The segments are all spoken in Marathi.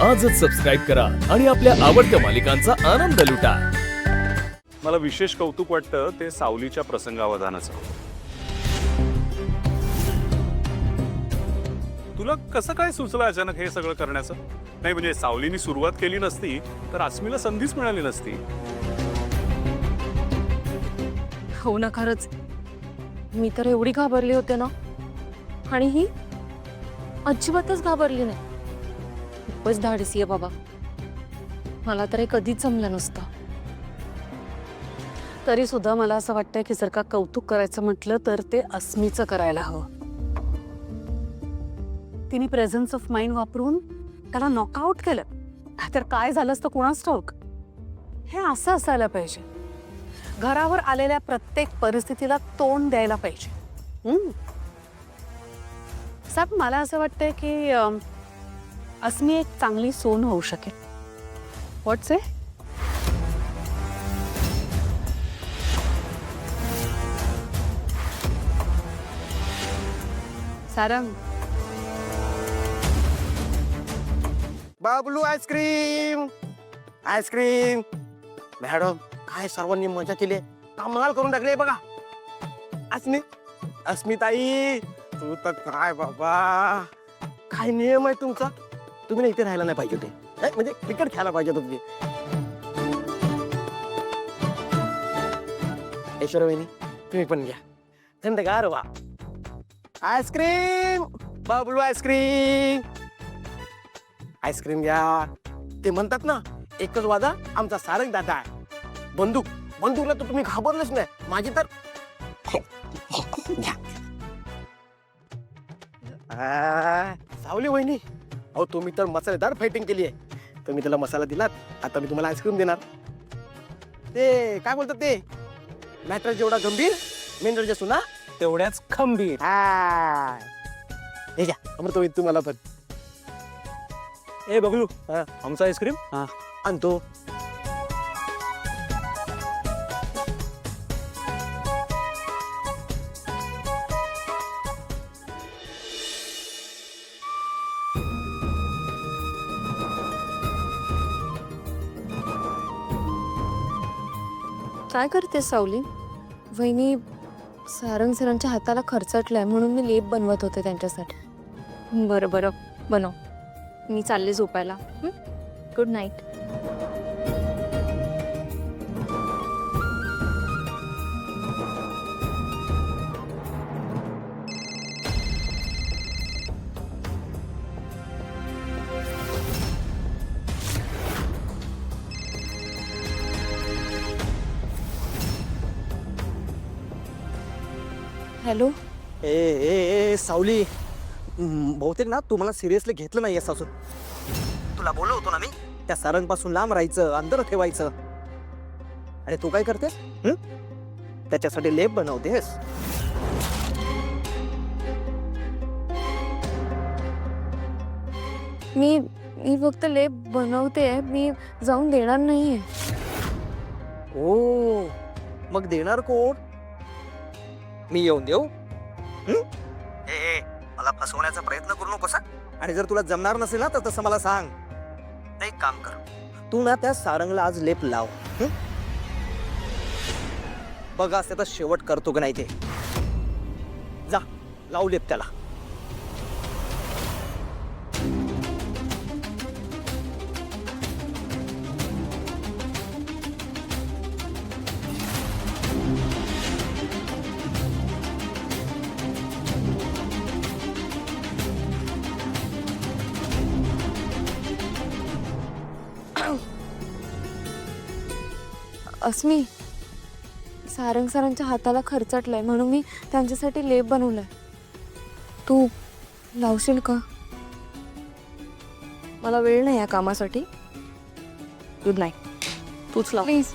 आजच सबस्क्राईब करा आणि आपल्या आवडत्या मालिकांचा आनंद लुटा। मला विशेष कौतुक वाटतं ते सावलीच्या प्रसंगावधानाचं। तुला कसं काय सुचलं अचानक हे सगळं करण्याचं? नाही म्हणजे सावलीनी सुरुवात केली नसती तर अस्मीला संधीच मिळाली नसती। हो ना, खरंच मी तर एवढी घाबरली होते ना, आणि ही अजिबातच घाबरली नाही। खूपच धाडसी आहे बाबा, मला तर हे कधीच जमलं नसतं। तरी सुद्धा मला असं वाटतंय की जर का कौतुक करायचं म्हटलं तर ते अस्मीचं करायला हवं। तिने प्रेझन्स ऑफ माइंड वापरून त्याला नॉकआउट केलं, तर काय झालं असतं कोणास ठाऊक। हे असं असायला पाहिजे, घरावर आलेल्या प्रत्येक परिस्थितीला तोंड द्यायला पाहिजे। साहेब, मला असं वाटतंय की अस्मी एक चांगली सोन होऊ शकेल। What's a? Sarang, Bablu ice cream ice cream. Madam, काय सर्वांनी मजा केली, कमाल करून टाकले बघा। अस्मिताई, तू तर काय बाबा, काय नियम आहे तुमचा। तुम्ही ना इथे राहायला नाही पाहिजे होते, म्हणजे क्रिकेट खेळायला पाहिजे तुम्ही। ऐश्वर्या, तुम्ही पण घ्या, थंडगार वा। आईस्क्रीम, बाबलू आईस्क्रीम, आईस्क्रीम घ्या। ते म्हणतात ना, एकच वादा आमचा सारंग दादा आहे। बंदूकला तर तुम्ही घाबरलेच नाही, माझी तर घ्या। सावली वहिनी, अहो तुम्ही तर मसालेदार फायटिंग केली आहे। तुम्ही त्याला मसाला दिलात, आता मी तुम्हाला आईस्क्रीम देणार। ते काय बोलतात, ते मॅटर जेवढा गंभीर, मेंढरच्या सुना तेवढ्याच खंबीर। हे घ्या अमृतवहिनी, तुम्हाला पण। ए बघू, आमचा आईस्क्रीम आणतो। काय करते सावली? वहिनी सारंग सरांच्या हाताला खरचटलाय म्हणून मी लेप बनवत होते त्यांच्यासाठी। बरं बरं, बनव, मी चालले झोपायला। Good night. हॅलो, ए ए ए सावली, बहुतेक ना तू मला सिरियसली घेतलं नाही असून। तुला बोललो होतो ना मी, त्या सारंग पासून लांब राहायचं, अंतर ठेवायचं। अरे तू काय करतेस? त्याच्यासाठी लेप बनवतेस। मी फक्त लेप बनवते, मी जाऊन देणार नाहीये। ओ, मग देणार कोण? मी येऊन देऊ? मला फसवण्याचा प्रयत्न करू नकोस। आणि जर तुला जमणार नसेल ना, तर तसं मला सांग। एक काम कर, तू ना त्या सारंगला आज लेप लाव। बघा त्याचा शेवट करतो का नाही ते। जा, लाव लेप त्याला। अस्मी, सारंग सरांच्या हाताला खरचटलाय म्हणून मी त्यांच्यासाठी लेप बनवलाय। तू लावशील का? मला वेळ नाही या कामासाठी। गुड नाईट, तूच लाव प्लीज।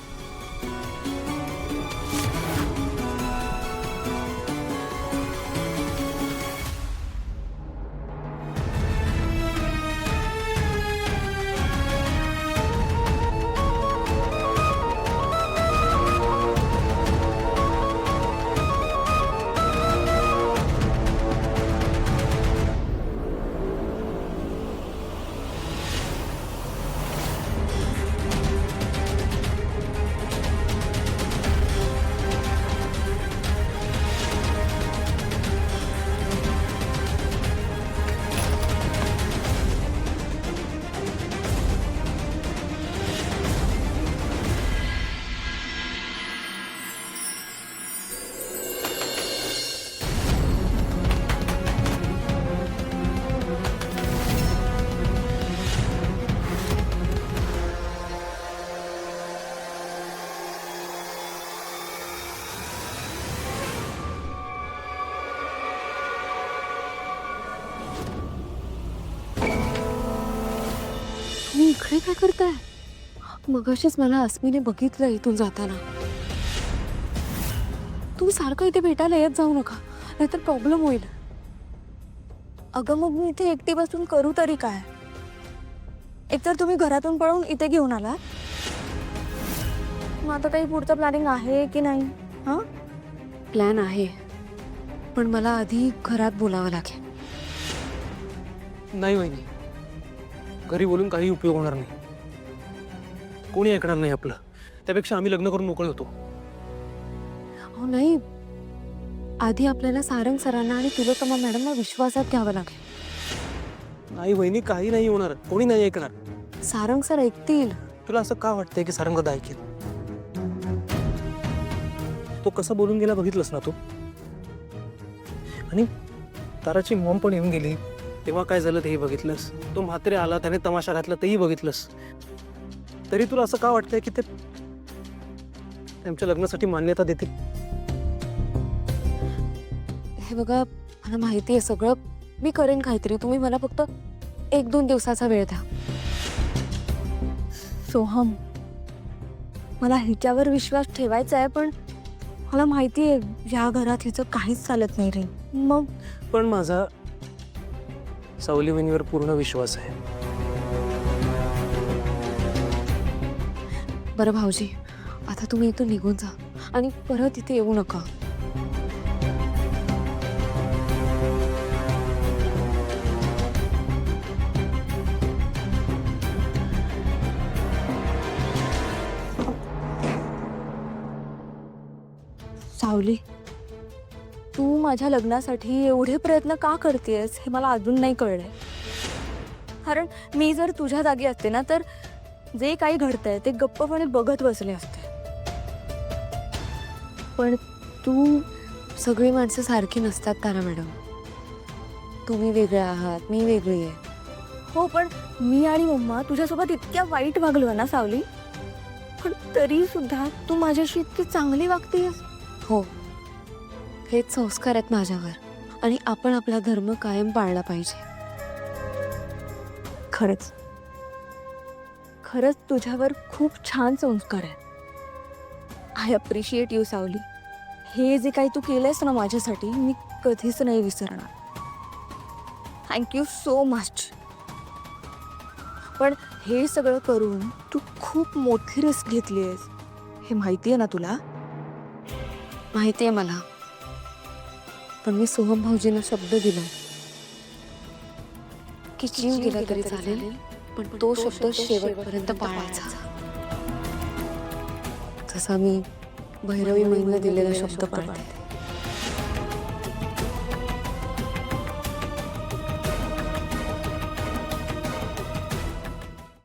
इकडे काय करताय? मगाशीच मला अस्मीने बघितलं इथून जाताना. तुम्ही सारखं इथे भेटायला येत जाऊ नका, नाहीतर प्रॉब्लेम होईल. अगं मग मी इथे एकटी बसून करू तरी काय? एकतर तुम्ही घरातून पळून इथे घेऊन आला, मग आता काही पुढचं प्लॅनिंग आहे की नाही? हां, प्लॅन आहे, पण मला आधी घरात बोलावं लागेल. नाही वहिनी, घरी बोलून काही उपयोग होणार नाही. कोणी ऐकणार नाही आपलं. त्यापेक्षा आम्ही लग्न करून मोकळे होतो. हो नाही, आधी आपल्याला सारंग सरांना आणि तिलोत्तमा मॅडमना विश्वासात घ्यावं लागेल. नाही वहिनी, काही नाही होणार. कोणी नाही ऐकणार. सारंग सर ऐकतील. तुला असं का वाटतंय की सारंग दादा ऐकेल? तो कसा बोलून गेला बघितलंस ना तू? आणि ताराची मॉम पण येऊन गेली तेव्हा काय झालं तेही बघितलंस. तो म्हात्रे आला, त्याने तमाशा घातला तेही बघितलंस. तरी तुला असं का वाटतंय की ते त्यांच्या लग्नासाठी मान्यता देतील? हे बघा, मला माहिती आहे सगळं. मी करेन काहीतरी. तुम्ही मला फक्त 1-2 दिवसाचा वेळ द्या. सोहम, मला हिच्यावर विश्वास ठेवायचा आहे, पण मला माहिती आहे या घरात हिचं काहीच चालत नाही रे. मग पण माझा सावली वहिनीवर पूर्ण विश्वास आहे. बरं भाऊजी, आता तुम्ही इथून निघून जा आणि परत इथे येऊ नका. सावली, तू माझ्या लग्नासाठी एवढे प्रयत्न का करतेस हे मला अजून नाही कळलंय. कारण मी जर तुझ्या जागी असते ना, तर जे काही घडतंय ते गप्पपणे बघत बसले असते. पण तू, सगळी माणसं सारखी नसतात तारा मॅडम. तुम्ही वेगळ्या आहात, मी वेगळी आहे. हो, पण मी आणि मम्मा तुझ्यासोबत इतक्या वाईट वागलो ना सावली, पण तरी सुद्धा तू माझ्याशी इतकी चांगली वागतेस. हो, हेच संस्कार आहेत माझ्यावर, आणि आपण आपला धर्म कायम पाळला पाहिजे. खरंच खरंच तुझ्यावर खूप छान संस्कार आहे. आय अप्रिशिएट यू सावली. हे जे काही तू केलंयस ना माझ्यासाठी, मी कधीच नाही विसरणार. Thank you so much. पण हे सगळं करून तू खूप मोठी रिस्क घेतली आहेस, हे माहिती आहे ना तुला? माहिती आहे मला, पण मी सोहम भाऊजींना शब्द दिला की जीव गेला तरी चालेल, पण तो शब्द शेवटपर्यंत पाळायचा. जसा मी भैरवी महिला दिलेला शब्द पाळते.